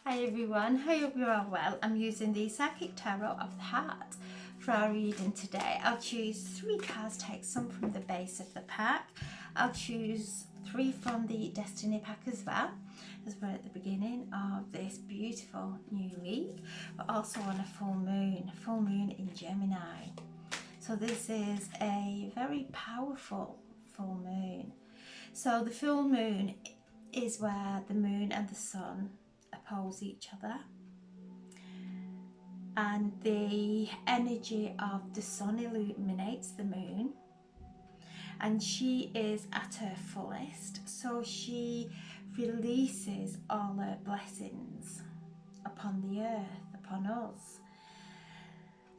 Hi everyone, I hope you're all well. I'm using the Psychic Tarot of the Heart for our reading today. I'll choose 3 cards, take some from the base of the pack. I'll choose 3 from the Destiny pack as well, as we're at the beginning of this beautiful new week. We're also on a full moon in Gemini. So this is a very powerful full moon. So the full moon is where the moon and the sun oppose each other, and the energy of the sun illuminates the moon, and she is at her fullest, so she releases all her blessings upon the earth, upon us.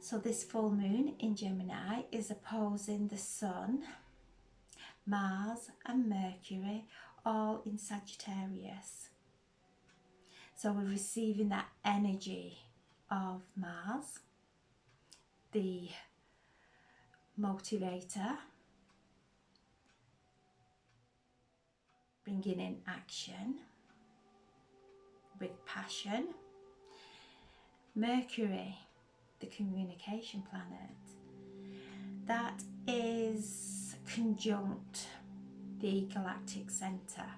So this full moon in Gemini is opposing the sun, Mars and Mercury, all in Sagittarius. So we're receiving that energy of Mars, the motivator, bringing in action with passion. Mercury, the communication planet, that is conjunct the galactic center.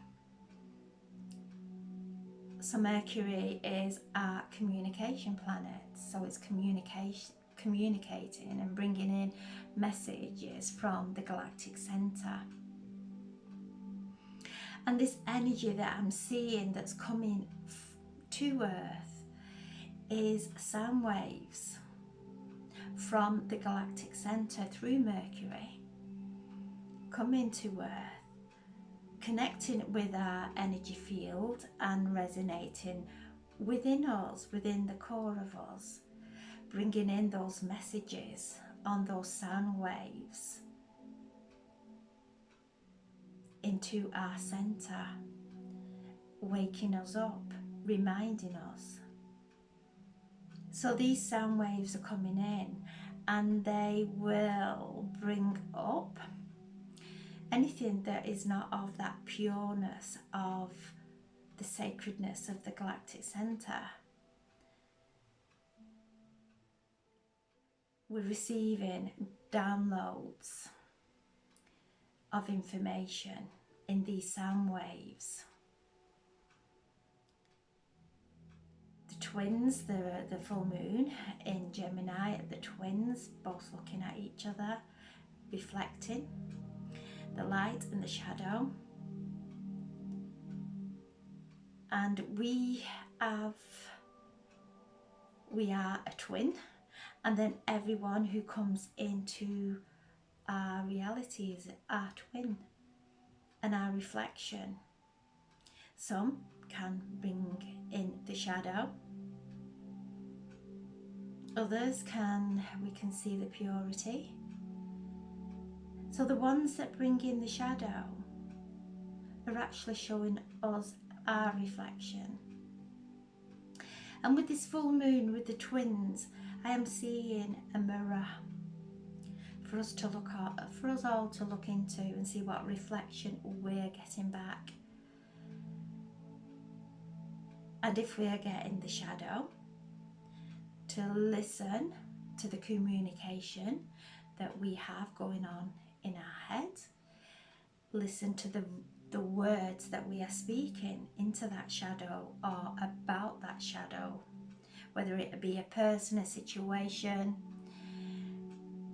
So Mercury is our communication planet, so it's communicating and bringing in messages from the galactic center. And this energy that I'm seeing that's coming to Earth is sound waves from the galactic center through Mercury coming to Earth, connecting with our energy field and resonating within us, within the core of us, bringing in those messages on those sound waves into our center, waking us up, reminding us. So these sound waves are coming in, and they will bring up anything that is not of that pureness of the sacredness of the galactic center. We're receiving downloads of information in these sound waves. The twins, the full moon in Gemini, the twins both looking at each other, reflecting the light and the shadow. And we are a twin, and then everyone who comes into our reality is our twin and our reflection. Some can bring in the shadow, others we can see the purity. So the ones that bring in the shadow are actually showing us our reflection. And with this full moon, with the twins, I am seeing a mirror for us to look at, for us all to look into and see what reflection we're getting back. And if we are getting the shadow, to listen to the communication that we have going on in our head, listen to the words that we are speaking into that shadow or about that shadow, whether it be a person, a situation,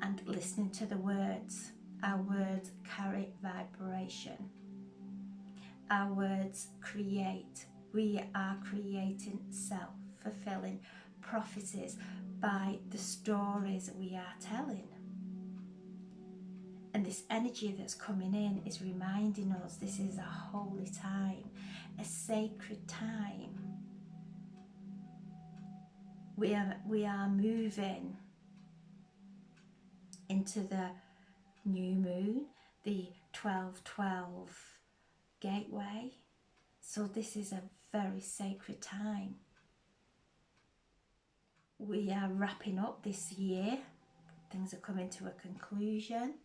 and listening to the words. Our words carry vibration. Our words create. We are creating self-fulfilling prophecies by the stories we are telling. And this energy that's coming in is reminding us this is a holy time, a sacred time. We are moving into the new moon, the 12/12 gateway. So this is a very sacred time. We are wrapping up this year. Things are coming to a conclusion.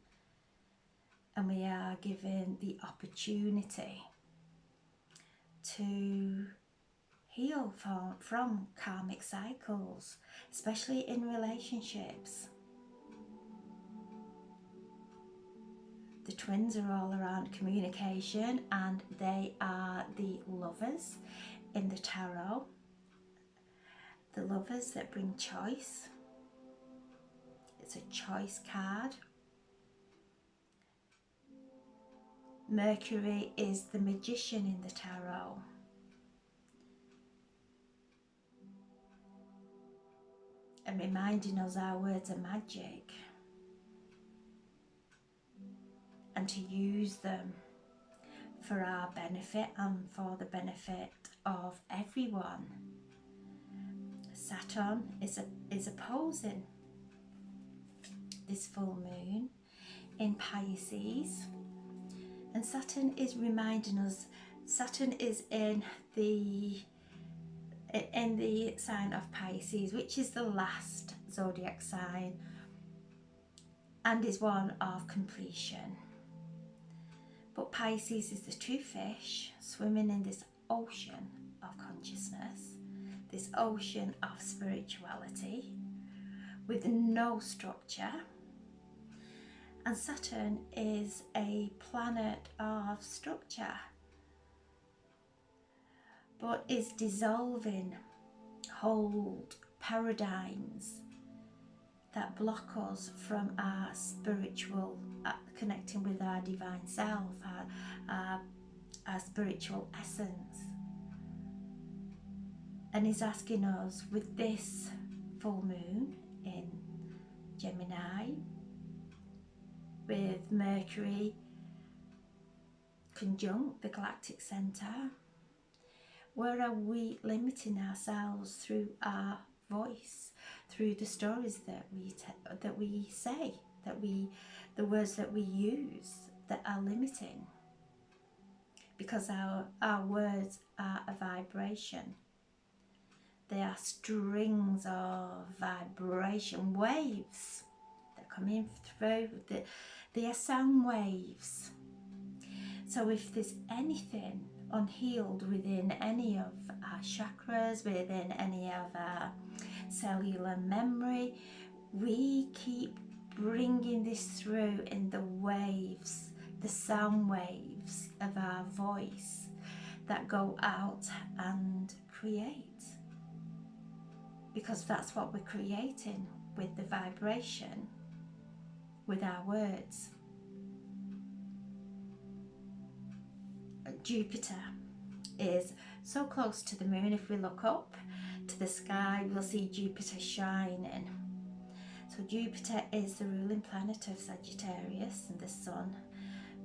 And we are given the opportunity to heal heal from karmic cycles, especially in relationships. The twins are all around communication, and they are the lovers in the tarot. The lovers that bring choice. It's a choice card. Mercury is the magician in the tarot. And reminding us our words are magic. And to use them for our benefit and for the benefit of everyone. Saturn is opposing this full moon in Pisces, and Saturn is reminding us, Saturn is in the sign of Pisces, which is the last zodiac sign and is one of completion. But Pisces is the two fish swimming in this ocean of consciousness, this ocean of spirituality with no structure. And Saturn is a planet of structure, but is dissolving old paradigms that block us from our spiritual, connecting with our divine self, our spiritual essence. And is asking us, with this full moon in Gemini, with Mercury conjunct the galactic center, where are we limiting ourselves through our voice, through the stories that we say, the words that we use that are limiting? Because our words are a vibration. They are strings of vibration, waves that come in through. They are sound waves. So if there's anything unhealed within any of our chakras, within any of our cellular memory, we keep bringing this through in the waves, the sound waves of our voice that go out and create. Because that's what we're creating with the vibration, with our words. Jupiter is so close to the moon. If we look up to the sky, we'll see Jupiter shining. So Jupiter is the ruling planet of Sagittarius, and the Sun,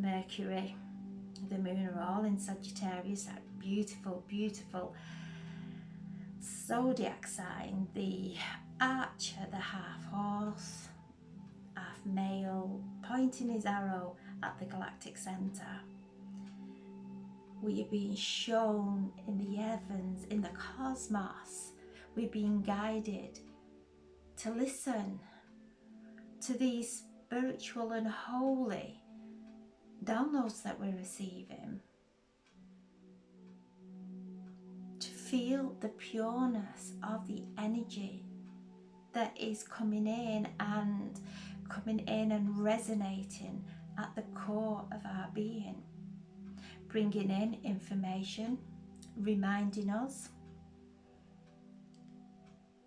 Mercury, the moon are all in Sagittarius, that beautiful, beautiful zodiac sign. The archer, the half horse, half male, pointing his arrow at the galactic center. We are being shown in the heavens, in the cosmos. We're being guided to listen to these spiritual and holy downloads that we're receiving, to feel the pureness of the energy that is coming in and resonating at the core of our being, bringing in information, reminding us,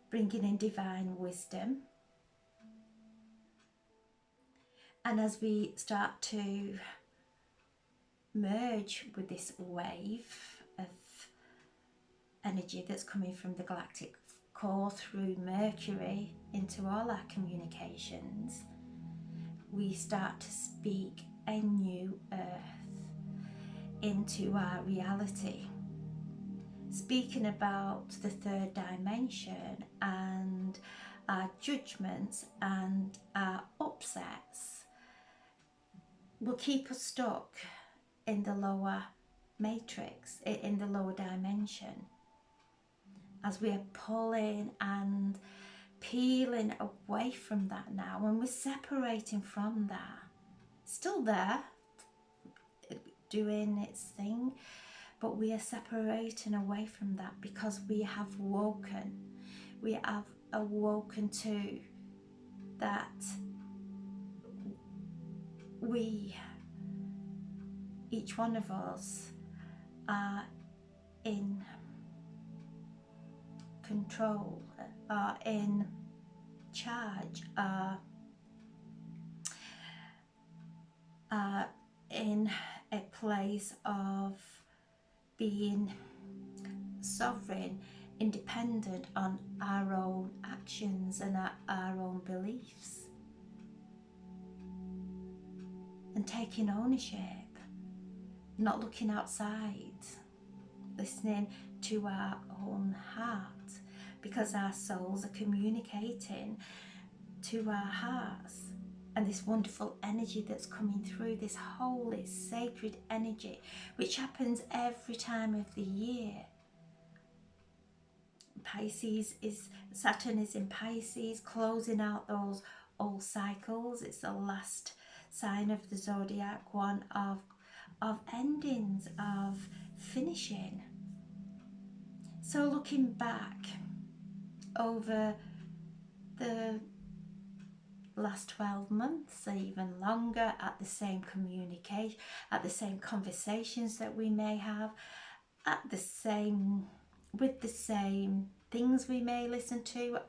bringing in divine wisdom. And as we start to merge with this wave of energy that's coming from the galactic core through Mercury into all our communications, we start to speak a new earth into our reality, speaking about the third dimension and our judgments and our upsets will keep us stuck in the lower matrix, in the lower dimension, as we are pulling and peeling away from that now, and we're separating from that. Still there, doing its thing, but we are separating away from that because we have woken. We have awoken to that we, each one of us, are in control, are in charge, are in a place of being sovereign, independent on our own actions and our own beliefs, and taking ownership, not looking outside, listening to our own heart, because our souls are communicating to our hearts. And this wonderful energy that's coming through, this holy, sacred energy, which happens every time of the year. Saturn is in Pisces, closing out those old cycles. It's the last sign of the zodiac, one of endings, of finishing. So looking back over the last 12 months, or even longer, at the same communication, at the same conversations that we may have, with the same things we may listen to,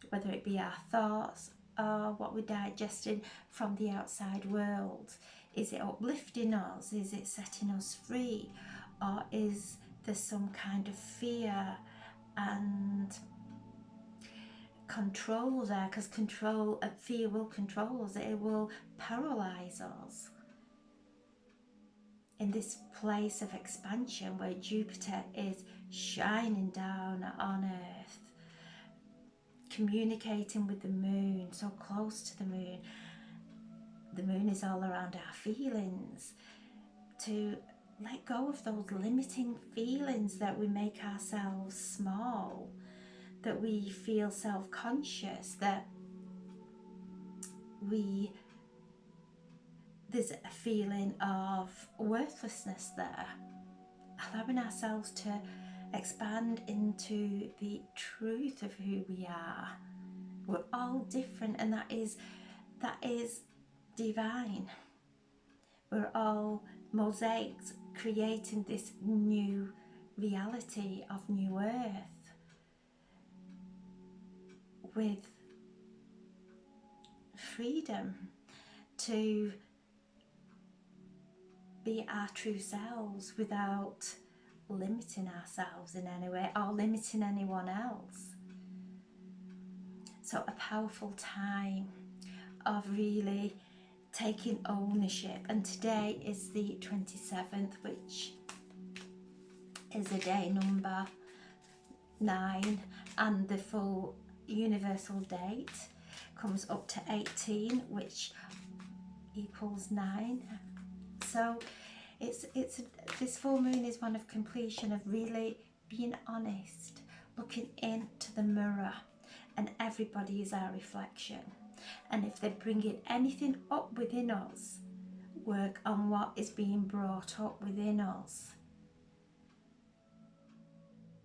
whether it be our thoughts or what we're digesting from the outside world. Is it uplifting us? Is it setting us free? Or is there some kind of fear and control there? Because fear will control us. It will paralyze us. In this place of expansion where Jupiter is shining down on Earth, communicating with the moon, so close to the moon. The moon is all around our feelings. To let go of those limiting feelings that we make ourselves small, that we feel self-conscious, that there's a feeling of worthlessness there. Allowing ourselves to expand into the truth of who we are. We're all different, and that is divine. We're all mosaics creating this new reality of new earth with freedom to be our true selves without limiting ourselves in any way or limiting anyone else. So a powerful time of really taking ownership. And today is the 27th, which is a day number 9, and the full universal date comes up to 18, which equals 9. So this full moon is one of completion, of really being honest, looking into the mirror, and everybody is our reflection. And if they're bringing anything up within us, work on what is being brought up within us.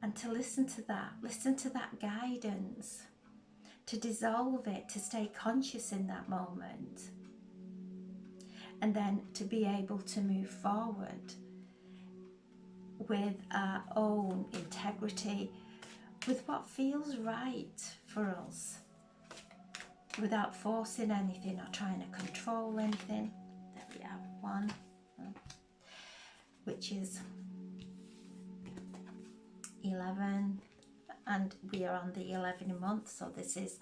And to listen to that guidance, to dissolve it, to stay conscious in that moment. And then to be able to move forward with our own integrity, with what feels right for us, without forcing anything or trying to control anything. There we have one, which is 11, and we are on the 11th month, so this is,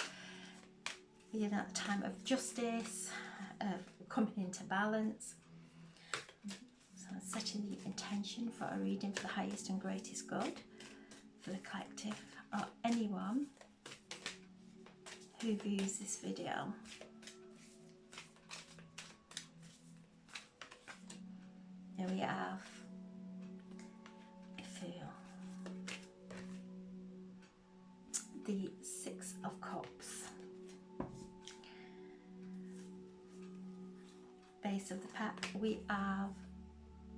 you know, a time of justice, coming into balance. So I'm setting the intention for a reading for the highest and greatest good for the collective, or anyone who views this video. Here we have, I feel, the 6 of Cups. Base of the pack, we have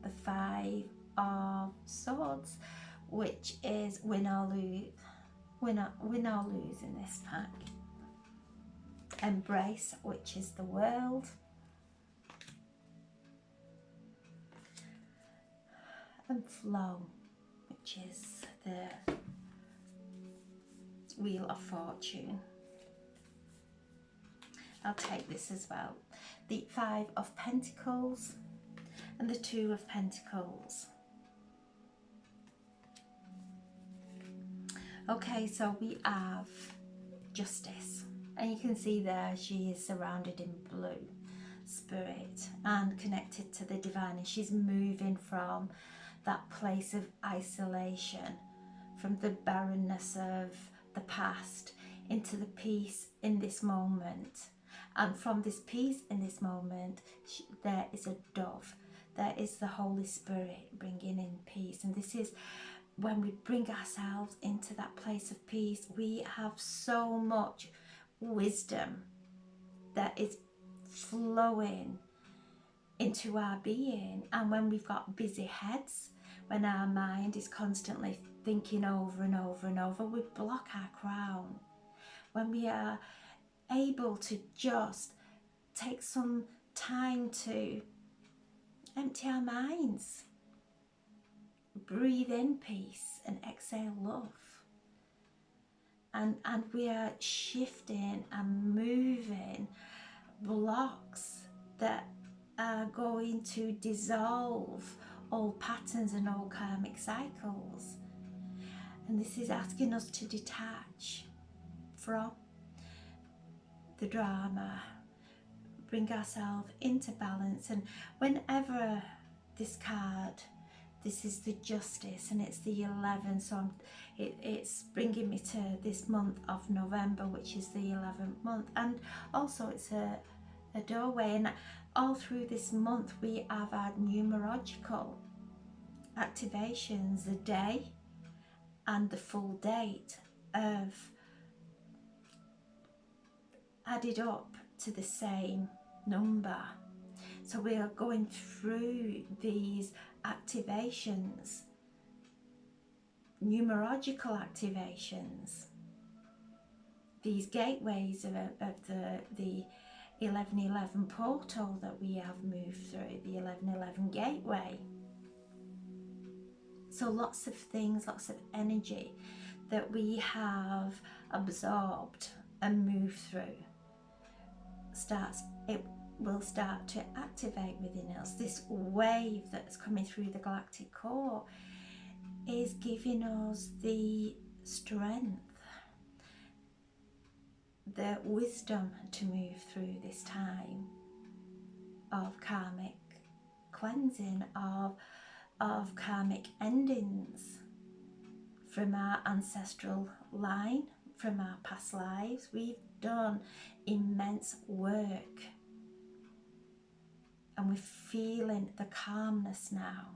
the 5 of Swords, which is win or lose, win or lose in this pack. Embrace, which is the World. And Flow, which is the Wheel of Fortune. I'll take this as well. The Five of Pentacles and the Two of Pentacles. Okay, so we have Justice, and you can see there she is surrounded in blue spirit and connected to the divine, and she's moving from that place of isolation, from the barrenness of the past into the peace in this moment. And from this peace in this moment, there is a dove, there is the Holy Spirit bringing in peace. And this is when we bring ourselves into that place of peace, we have so much wisdom that is flowing into our being. And when we've got busy heads, when our mind is constantly thinking over and over and over, we block our crown. When we are able to just take some time to empty our minds, breathe in peace and exhale love, and we are shifting and moving blocks that are going to dissolve old patterns and old karmic cycles. And this is asking us to detach from the drama, bring ourselves into balance. And whenever this card, this is the Justice, and it's the 11, so it's bringing me to this month of November, which is the 11th month, and also it's a doorway. And all through this month we have had numerological activations, the day and the full date of added up to the same number. So we are going through these activations, numerological activations, these gateways of the 1111 portal that we have moved through, the 1111 gateway. So lots of things, lots of energy that we have absorbed and moved through it will start to activate within us. This wave that's coming through the galactic core is giving us the strength, the wisdom to move through this time of karmic cleansing, of karmic endings from our ancestral line, from our past lives. We've done immense work, and we're feeling the calmness now,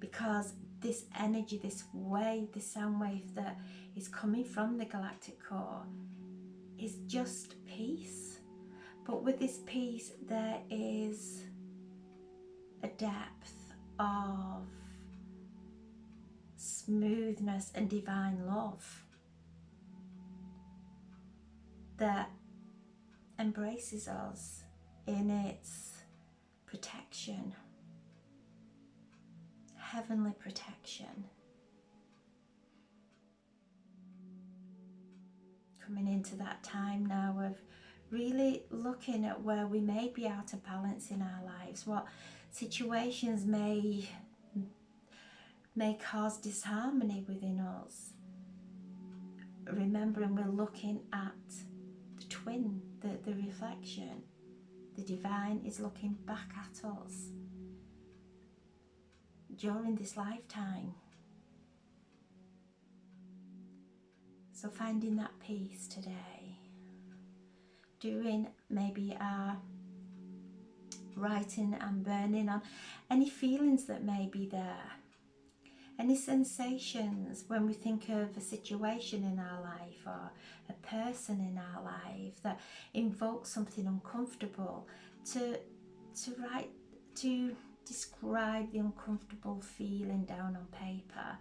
because this energy, this wave, this sound wave that is coming from the galactic core is just peace. But with this peace there is a depth of smoothness and divine love that embraces us in its protection, heavenly protection. Coming into that time now of really looking at where we may be out of balance in our lives, what situations may cause disharmony within us. Remembering we're looking at the twin, the reflection. The divine is looking back at us during this lifetime. So finding that peace today, doing maybe our writing and burning on any feelings that may be there, any sensations when we think of a situation in our life or a person in our life that invokes something uncomfortable, to describe the uncomfortable feeling down on paper.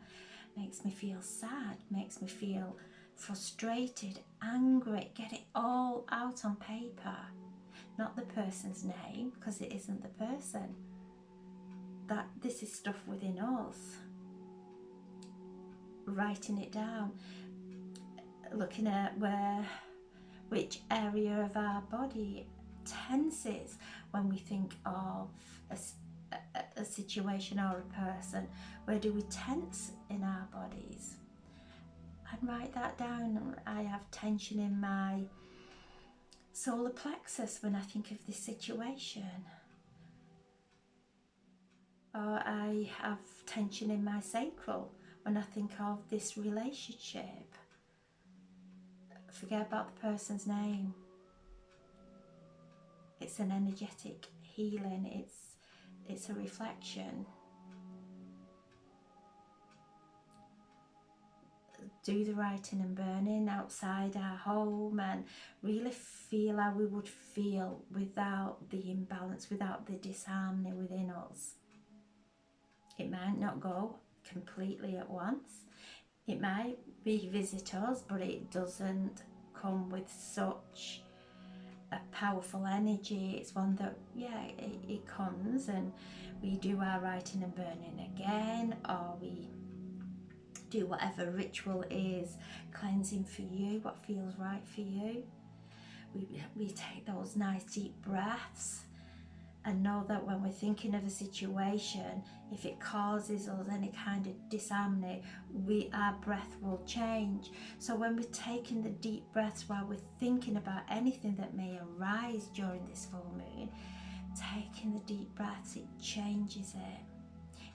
Makes me feel sad, makes me feel frustrated, angry. Get it all out on paper. Not the person's name, because it isn't the person. That this is stuff within us. Writing it down, looking at which area of our body tenses when we think of a situation or a person. Where do we tense in our bodies? And write that down. I have tension in my solar plexus when I think of this situation, or I have tension in my sacral when I think of this relationship. Forget about the person's name. It's an energetic healing. It's a reflection. Do the writing and burning outside our home and really feel how we would feel without the imbalance, without the disharmony within us. It might not go completely at once. It might revisit us, but it doesn't come with such a powerful energy. It's one that, yeah, it comes and we do our writing and burning again, or we do whatever ritual is cleansing for you, what feels right for you. We take those nice deep breaths and know that when we're thinking of a situation, if it causes us any kind of disharmony, our breath will change. So when we're taking the deep breaths while we're thinking about anything that may arise during this full moon, taking the deep breaths, it changes it.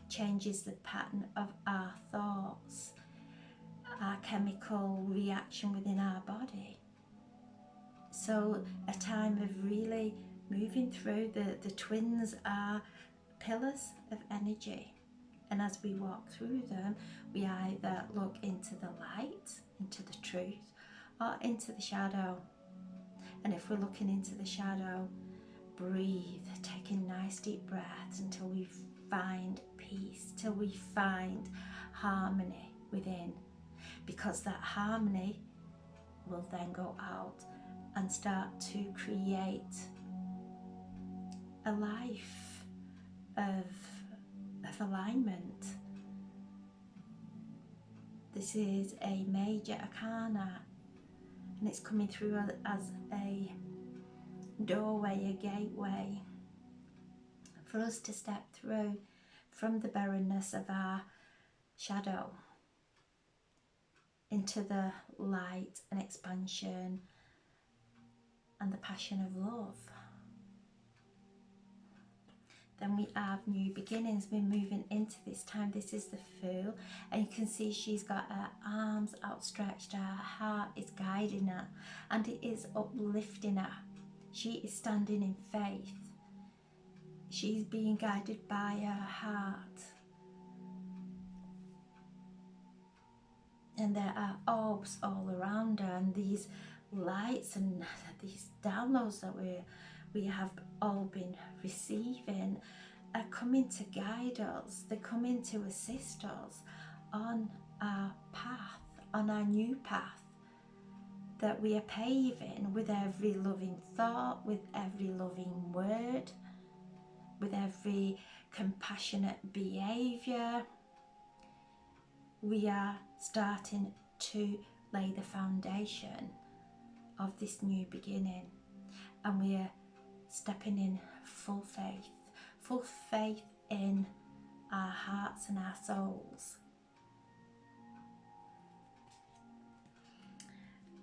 Changes the pattern of our thoughts, our chemical reaction within our body. So a time of really moving through. The twins are pillars of energy, and as we walk through them, we either look into the light, into the truth, or into the shadow. And if we're looking into the shadow, breathe, taking nice deep breaths until we find peace, till we find harmony within, because that harmony will then go out and start to create a life of alignment. This is a major arcana, and it's coming through as a doorway, a gateway for us to step through from the barrenness of our shadow into the light and expansion and the passion of love. Then we have new beginnings. We're moving into this time. This is the Fool, and you can see she's got her arms outstretched. Her heart is guiding her and it is uplifting her. She is standing in faith. She's being guided by her heart. And there are orbs all around her, and these lights and these downloads that we have all been receiving are coming to guide us. They're coming to assist us on our path, on our new path that we are paving, with every loving thought, with every loving word, with every compassionate behaviour. We are starting to lay the foundation of this new beginning, and we are stepping in full faith in our hearts and our souls.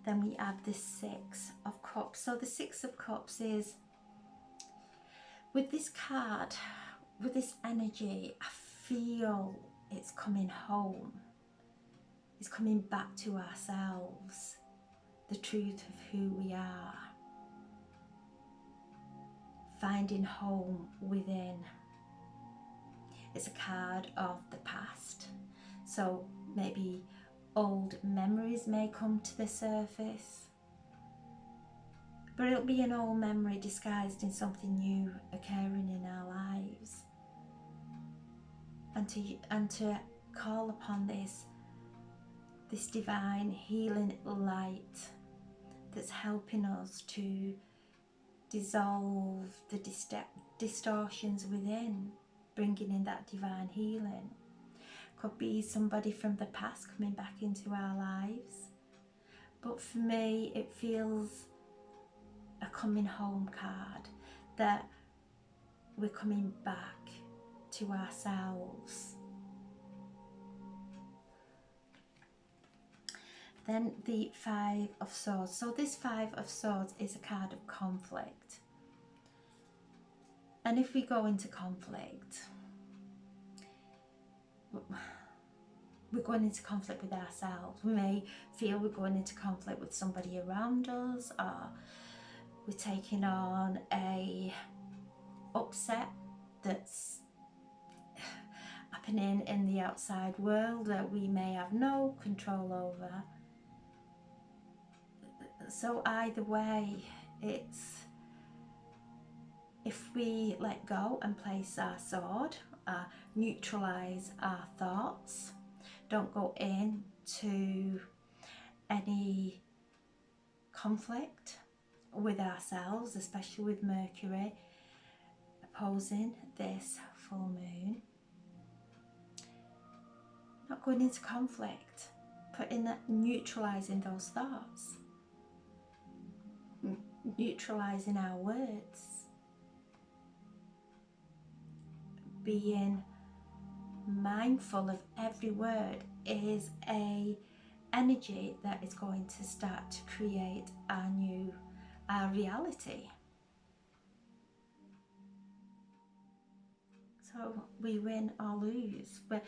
Then we have the Six of Cups. So the Six of Cups is, with this card, with this energy, I feel it's coming home. It's coming back to ourselves, the truth of who we are. Finding home within. It's a card of the past. So maybe old memories may come to the surface, but it'll be an old memory disguised in something new occurring in our lives. and to call upon this divine healing light that's helping us to dissolve the distortions within, bringing in that divine healing. Could be somebody from the past coming back into our lives, but for me it feels a coming home card, that we're coming back to ourselves. Then the Five of Swords. So this Five of Swords is a card of conflict. And if we go into conflict, we're going into conflict with ourselves. We may feel we're going into conflict with somebody around us, or we're taking on a upset that's happening in the outside world that we may have no control over. So either way, it's, if we let go and place our sword, neutralise our thoughts, don't go into any conflict with ourselves, especially with Mercury opposing this full moon. Not going into conflict, neutralising those thoughts, neutralising our words, being mindful of every word is a energy that is going to start to create our reality. So we win or lose, but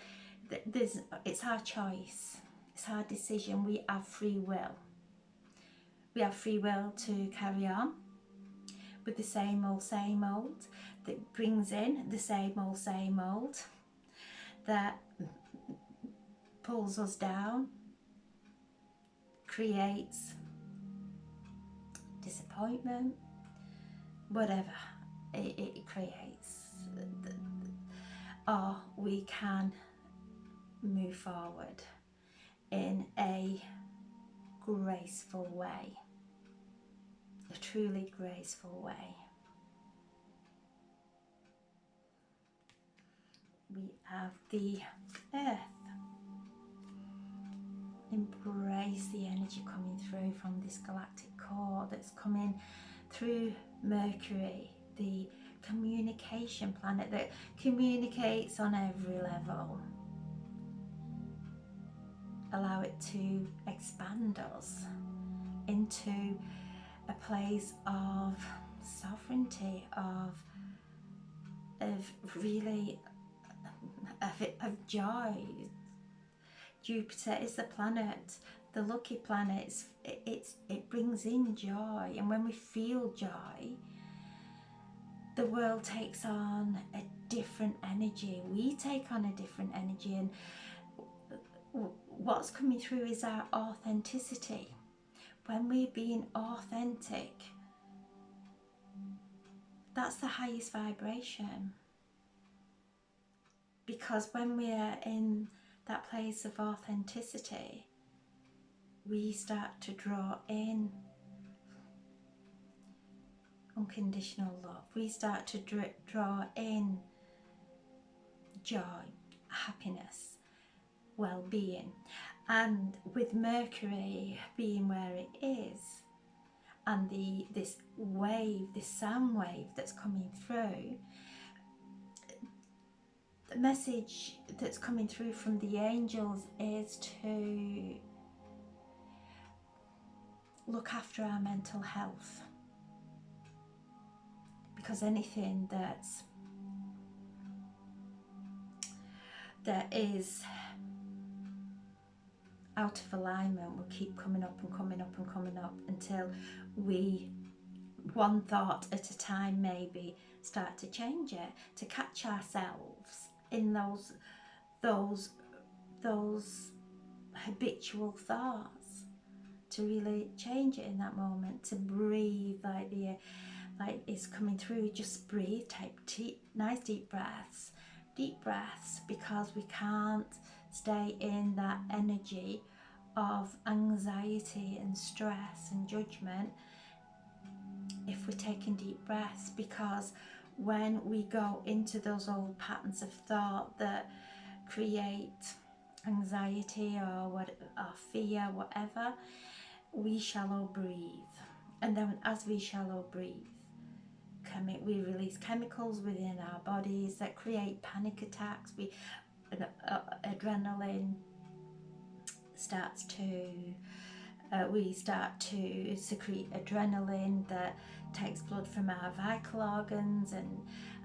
it's our choice, it's our decision. We have free will. We have free will to carry on with the same old, that brings in the same old, that pulls us down, creates disappointment, whatever it creates. Or we can move forward in a graceful way, a truly graceful way. We have the Earth. Embrace the energy coming through from this galactic core that's coming through Mercury, the communication planet that communicates on every level. Allow it to expand us into a place of sovereignty, of really of joy. Jupiter is the planet, the lucky planet. It brings in joy, and when we feel joy, the world takes on a different energy. We take on a different energy, and what's coming through is our authenticity. When we're being authentic, that's the highest vibration. Because when we're in that place of authenticity, we start to draw in unconditional love. We start to draw in joy, happiness, well-being. And with Mercury being where it is, and this wave, this sound wave that's coming through, the message that's coming through from the angels is to look after our mental health, because anything that is out of alignment will keep coming up and coming up and coming up until we, one thought at a time maybe, start to change it, to catch ourselves in those habitual thoughts, to really change it in that moment, to breathe like it's coming through. Just breathe, take nice deep breaths, deep breaths, because we can't stay in that energy of anxiety and stress and judgment if we're taking deep breaths. Because when we go into those old patterns of thought that create anxiety or fear, whatever, we shallow breathe. And then as we shallow breathe, we release chemicals within our bodies that create panic attacks. Adrenaline starts to we start to secrete adrenaline that takes blood from our vital organs, and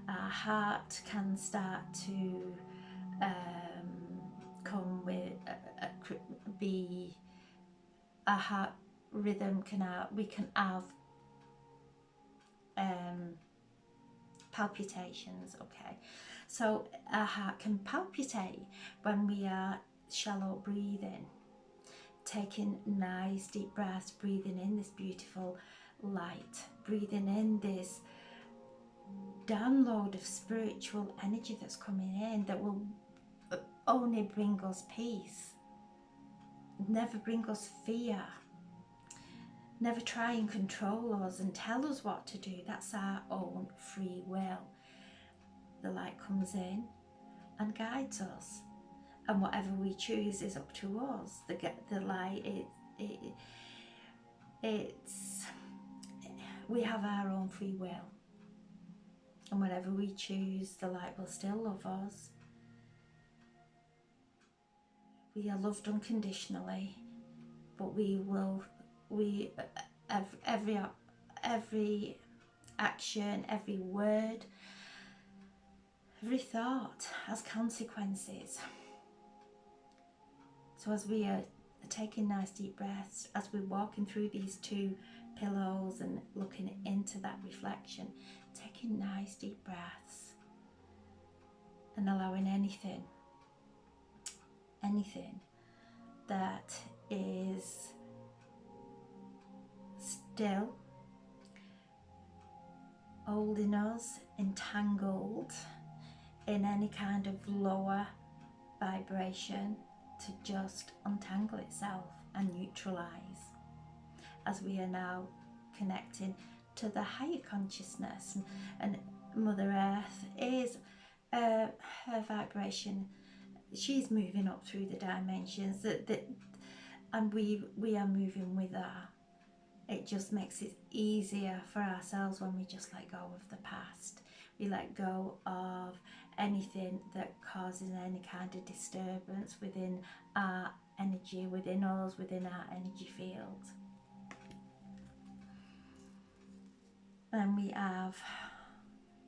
our heart can start to come with be our heart rhythm we can have palpitations. Okay, so our heart can palpitate when we are shallow breathing, taking nice deep breaths, breathing in this beautiful light, breathing in this download of spiritual energy that's coming in, that will only bring us peace, never bring us fear, never try and control us and tell us what to do. That's our own free will. The light comes in and guides us, and whatever we choose is up to us. The light, we have our own free will, and whatever we choose, the light will still love us. We are loved unconditionally, but every action, every word, every thought has consequences. So as we are taking nice deep breaths, as we're walking through these two pillows and looking into that reflection, taking nice deep breaths and allowing anything that is still holding us entangled in any kind of lower vibration to just untangle itself and neutralize, as we are now connecting to the higher consciousness. And Mother Earth is her vibration, she's moving up through the dimensions and we are moving with her. It just makes it easier for ourselves when we just let go of the past. We let go of anything that causes any kind of disturbance within our energy, within us, within our energy field. And we have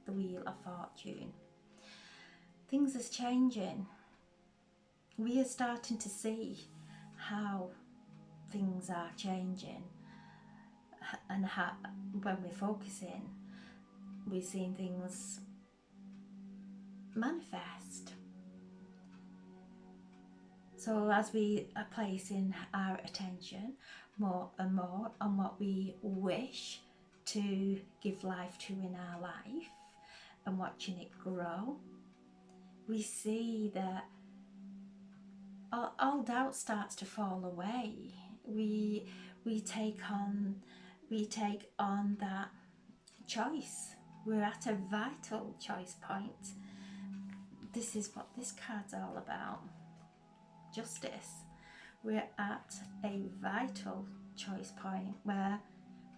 the Wheel of Fortune. Things are changing. We are starting to see how things are changing, and how, when we're focusing, we're seeing things manifest. So as we are placing our attention more and more on what we wish to give life to in our life and watching it grow, we see that all doubt starts to fall away. We take on that choice. We're at a vital choice point. This is what this card's all about. Justice. We're at a vital choice point where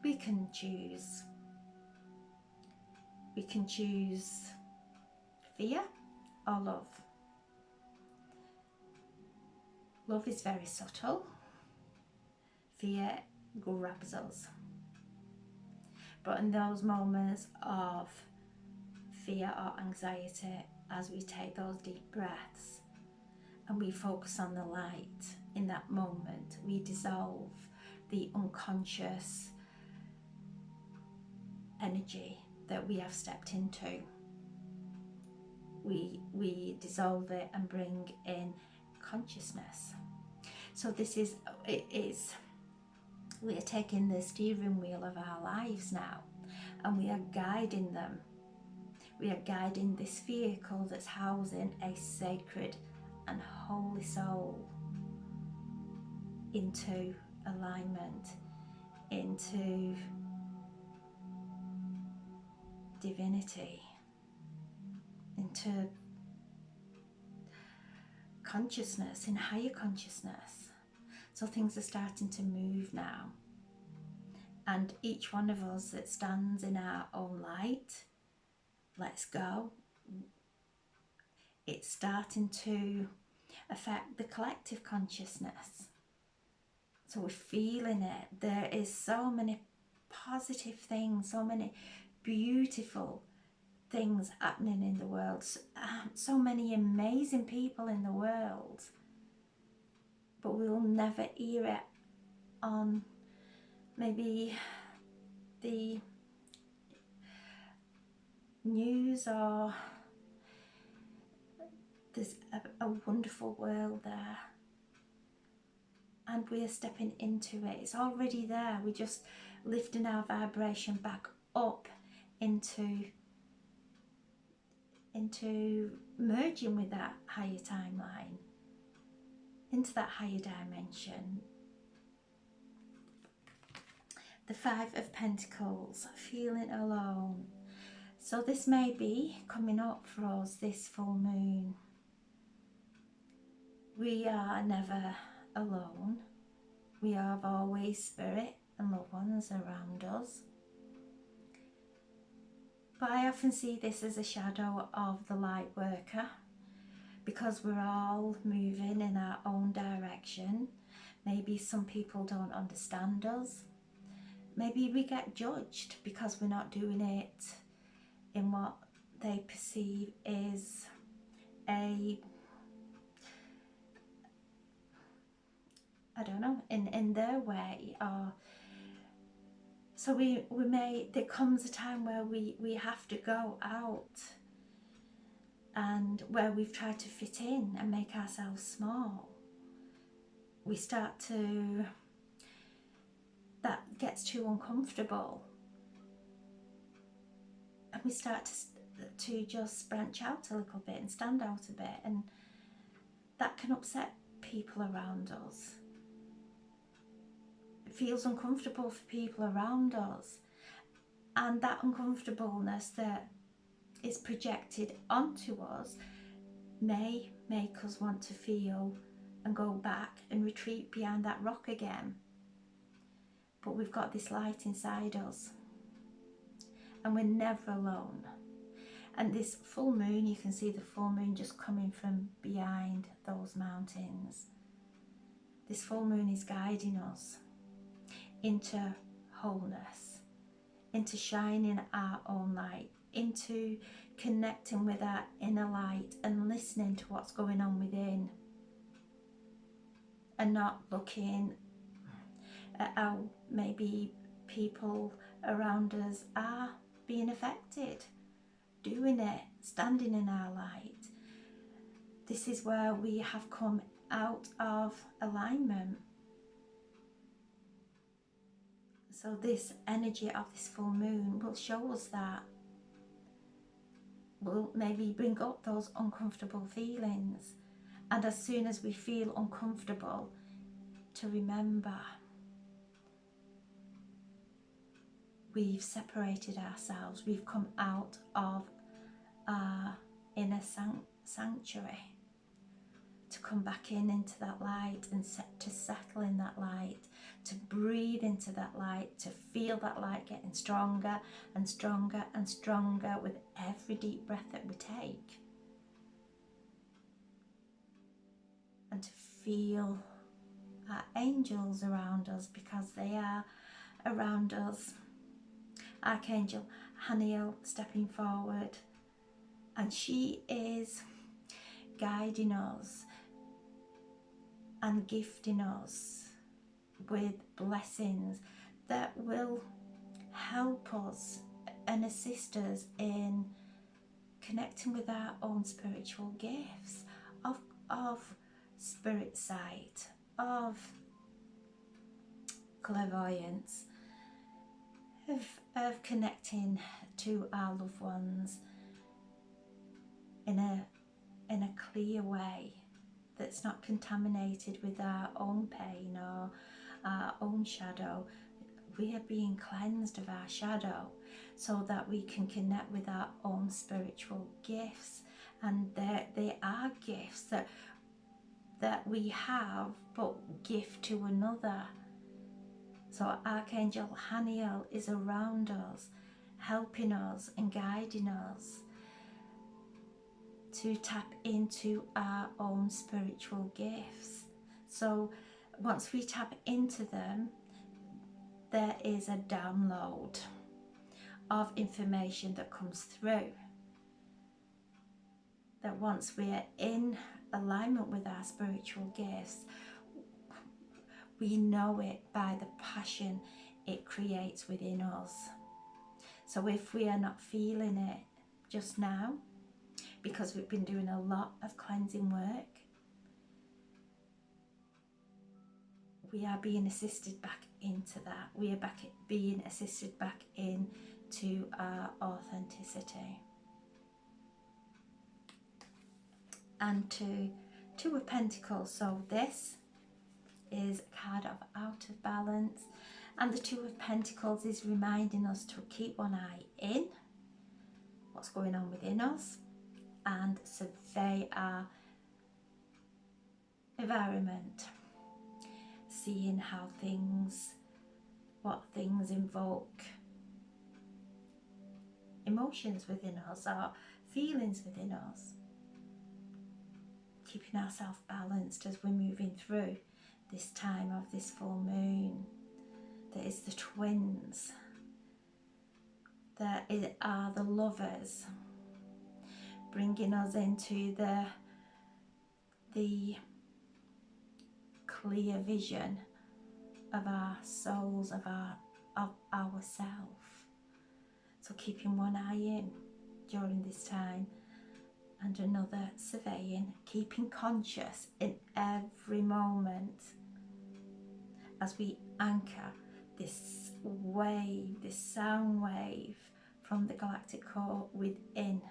we can choose. We can choose fear or love. Love is very subtle. Fear grabs us. But in those moments of fear or anxiety, as we take those deep breaths and we focus on the light, in that moment we dissolve the unconscious energy that we have stepped into. We dissolve it and bring in consciousness. So we are taking the steering wheel of our lives now, and we are guiding them. We are guiding this vehicle that's housing a sacred and holy soul into alignment, into divinity, into consciousness, in higher consciousness. So things are starting to move now. And each one of us that stands in our own light, let's go, it's starting to affect the collective consciousness. So we're feeling it. There is so many positive things, so many beautiful things happening in the world, so many amazing people in the world, but we'll never hear it on maybe the news, or there's a wonderful world there and we're stepping into it. It's already there. We're just lifting our vibration back up into merging with that higher timeline, into that higher dimension. The Five of Pentacles, feeling alone. So this may be coming up for us, this full moon. We are never alone. We have always spirit and loved ones around us. But I often see this as a shadow of the light worker, because we're all moving in our own direction. Maybe some people don't understand us. Maybe we get judged because we're not doing it in what they perceive is in their way, or so there comes a time where we have to go out, and where we've tried to fit in and make ourselves small, we start to, that gets too uncomfortable, and we start to just branch out a little bit and stand out a bit, and that can upset people around us. It feels uncomfortable for people around us, and that uncomfortableness that is projected onto us may make us want to feel and go back and retreat behind that rock again. But we've got this light inside us, and we're never alone. And this full moon, you can see the full moon just coming from behind those mountains. This full moon is guiding us into wholeness, into shining our own light, into connecting with our inner light and listening to what's going on within, and not looking at how maybe people around us are being affected, doing it, standing in our light. This is where we have come out of alignment. So this energy of this full moon will show us that. Will maybe bring up those uncomfortable feelings. And as soon as we feel uncomfortable, to remember we've separated ourselves, we've come out of our inner sanctuary, to come back into that light and to settle in that light, to breathe into that light, to feel that light getting stronger and stronger and stronger with every deep breath that we take, and to feel our angels around us, because they are around us. Archangel Haniel stepping forward, and she is guiding us and gifting us with blessings that will help us and assist us in connecting with our own spiritual gifts of spirit sight, of clairvoyance, of connecting to our loved ones, in a clear way that's not contaminated with our own pain or our own shadow. We are being cleansed of our shadow so that we can connect with our own spiritual gifts. And they are gifts that we have but gift to another. So Archangel Haniel is around us, helping us and guiding us to tap into our own spiritual gifts. So once we tap into them, there is a download of information that comes through. That once we are in alignment with our spiritual gifts, we know it by the passion it creates within us. So if we are not feeling it just now, because we've been doing a lot of cleansing work, we are being assisted back into that. We are being assisted back into our authenticity. And Two of Pentacles. So this is a card of out of balance, and the Two of Pentacles is reminding us to keep one eye in what's going on within us and survey our environment, seeing what things invoke emotions within us or feelings within us, keeping ourselves balanced as we're moving through this time of this full moon. There is the twins, there are the lovers, bringing us into the clear vision of our souls, of ourself. So keeping one eye in during this time and another surveying, keeping conscious in every moment as we anchor this wave, this sound wave from the galactic core within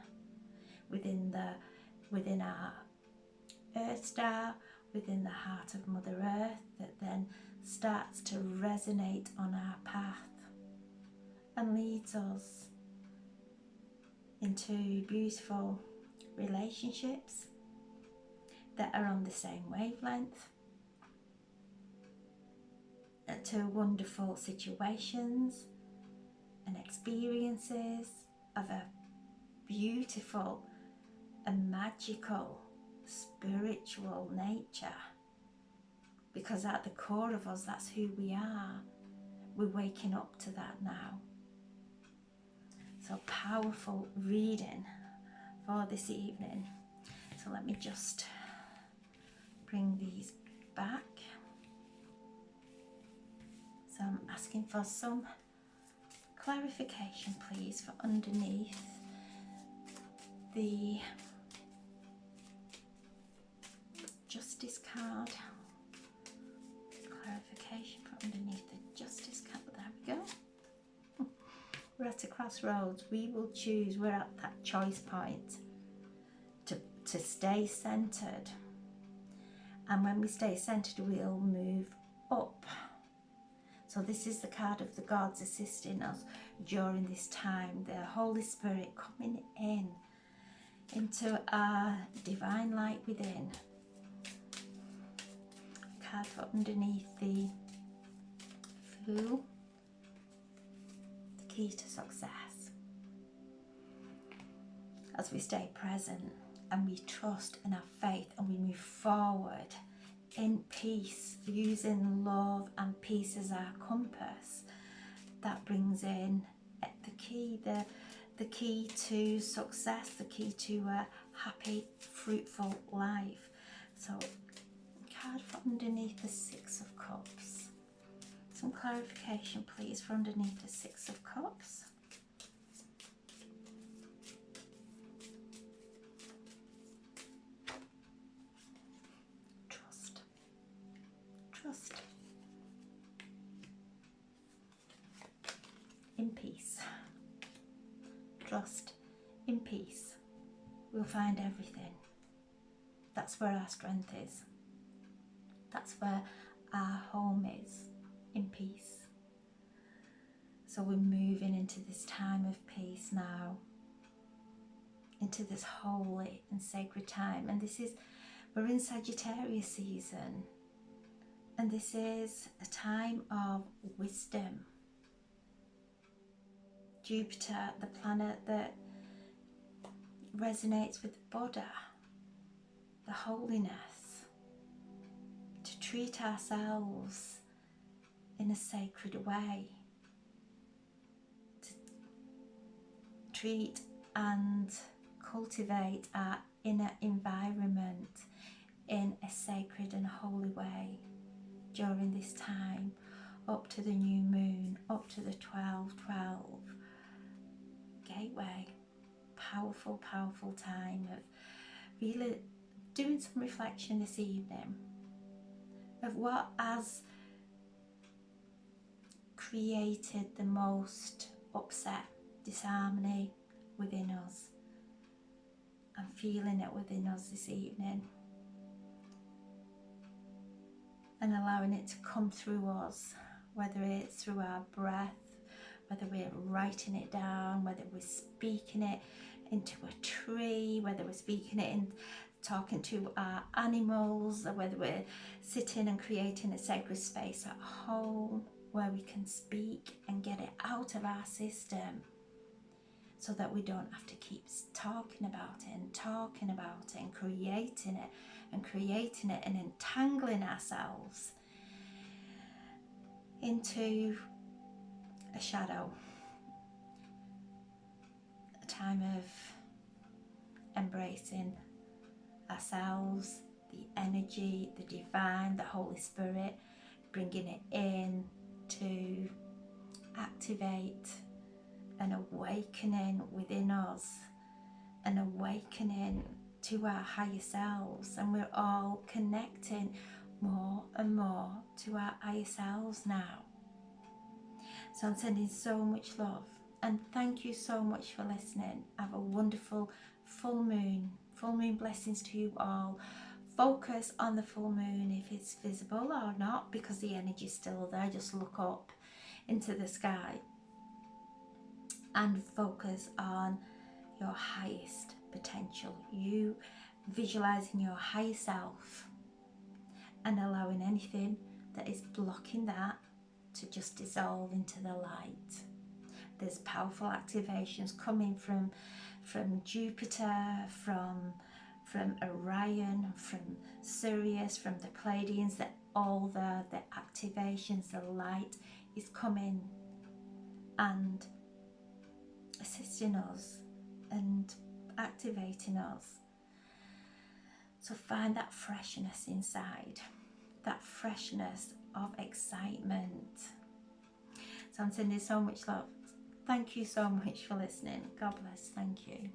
our Earth star, within the heart of Mother Earth, that then starts to resonate on our path and leads us into beautiful relationships that are on the same wavelength, to wonderful situations and experiences of a beautiful and magical spiritual nature, because at the core of us, that's who we are. We're waking up to that now. So powerful reading for this evening. So let me just bring these back. So I'm asking for some clarification, please, for underneath the Justice card. Clarification for underneath the Justice card. There we go. We're at a crossroads. We will choose. We're at that choice point to stay centered. And when we stay centered, we'll move up. So this is the card of the gods assisting us during this time. The Holy Spirit coming into our divine light within. Card for underneath the Fool. The key to success. As we stay present and we trust in our faith and we move forward in peace, using love and peace as our compass, that brings in the key to success, the key to a happy, fruitful life. So, card for underneath the Six of Cups. Some clarification, please, for underneath the Six of Cups. Trust in peace. Trust in peace. we'll find everything. That's where our strength is. That's where our home is, in peace. So we're moving into this time of peace now, into this holy and sacred time. And we're in Sagittarius season, and this is a time of wisdom. Jupiter, the planet that resonates with Buddha, the holiness, to treat ourselves in a sacred way, to treat and cultivate our inner environment in a sacred and holy way during this time, up to the new moon, up to the 12/12 gateway. Powerful, powerful time of really doing some reflection this evening of what has created the most upset, disharmony within us. I'm feeling it within us this evening, and allowing it to come through us, whether it's through our breath, whether we're writing it down, whether we're speaking it into a tree, whether we're speaking it in talking to our animals, or whether we're sitting and creating a sacred space at home where we can speak and get it out of our system, so that we don't have to keep talking about it and talking about it and creating it and entangling ourselves into a shadow. A time of embracing ourselves, the energy, the divine, the Holy Spirit, bringing it in to activate an awakening within us, an awakening to our higher selves. And we're all connecting more and more to our higher selves now. So I'm sending so much love, and thank you so much for listening. Have a wonderful full moon blessings to you all. Focus on the full moon if it's visible or not, because the energy is still there. Just look up into the sky and focus on your highest potential. You visualizing your higher self and allowing anything that is blocking that to just dissolve into the light. There's powerful activations coming from Jupiter, from Orion, from Sirius, from the Pleiadians. That all the activations, the light is coming and assisting us and activating us. So find that freshness inside, that freshness of excitement. So I'm sending so much love. Thank you so much for listening. God bless. Thank you.